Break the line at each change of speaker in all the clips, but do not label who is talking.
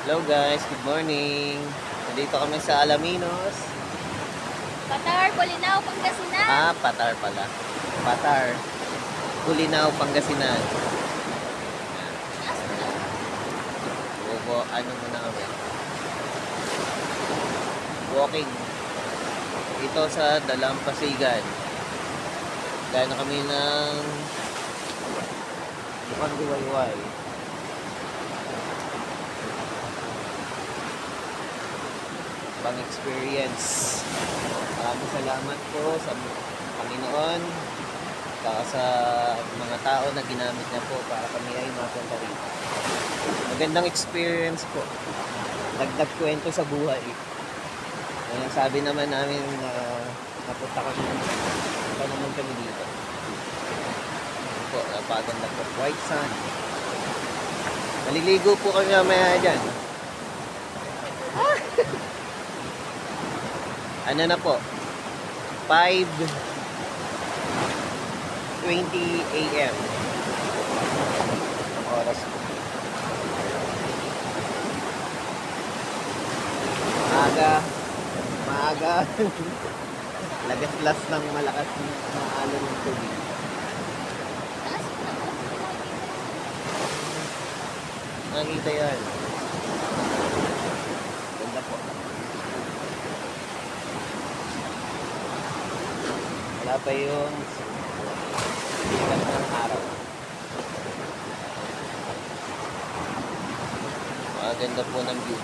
Hello guys, good morning. Nandito kami sa Alaminos.
Patar, Bolinao, Pangasinan.
Patar pala. Patar. Culinaw, Pangasinan. Ano muna kami? Walking. Ito sa Dalampasigan. Gano kami ng mukhang diwayway. Pang experience. Maraming salamat po sa Panginoon saka sa mga tao na ginamit niya po para kami ay mapunta rito. Magandang experience po. Dagdag kwento sa buhay. Sabi naman namin na napunta naman kami dito. Ito po, napaganda po. White sun. Maliligo po kami mamaya dyan. Ano na po? 5:20 AM. Oras po. Maaga. Lagas-las ng malakas na alon ng tubig. Nakita yan. Ganda po. Wala pa yung sikat ng araw. Maganda po ng view.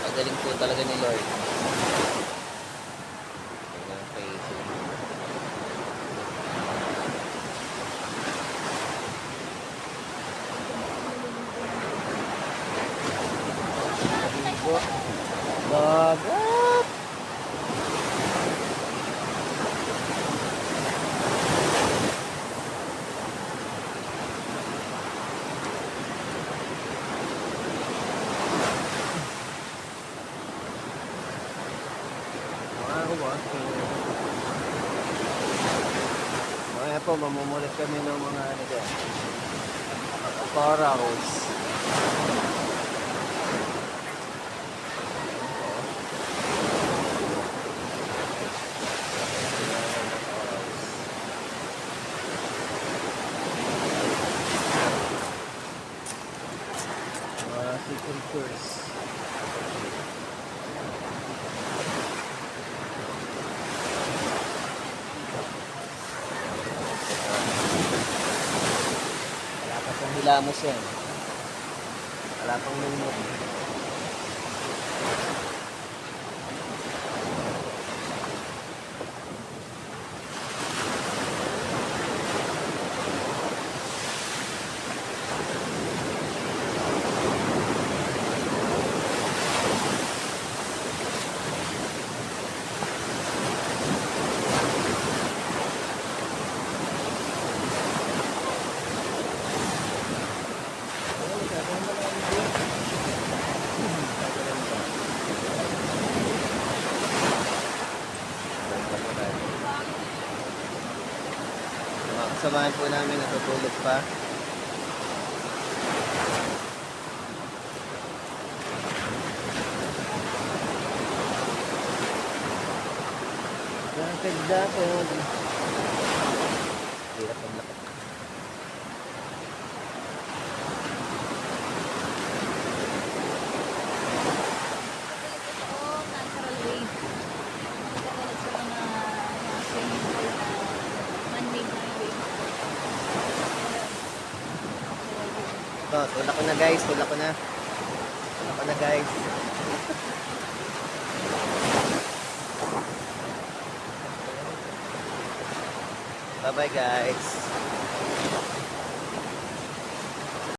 Magaling po talaga ni Lord. Dagat! Mamaya po, mamumulit kami ng mga ano dyan. Corals. Mga seacultures. Hilamos yan. Wala pang lumot. Samahan po namin, natutulog pa. Dakod. Hirap ang lakad.
Natural way. Katulad sa mga swimming pool na man-made na way.
Tulak ko na guys, tulak ko na. Tulak ko na guys. Bye bye guys.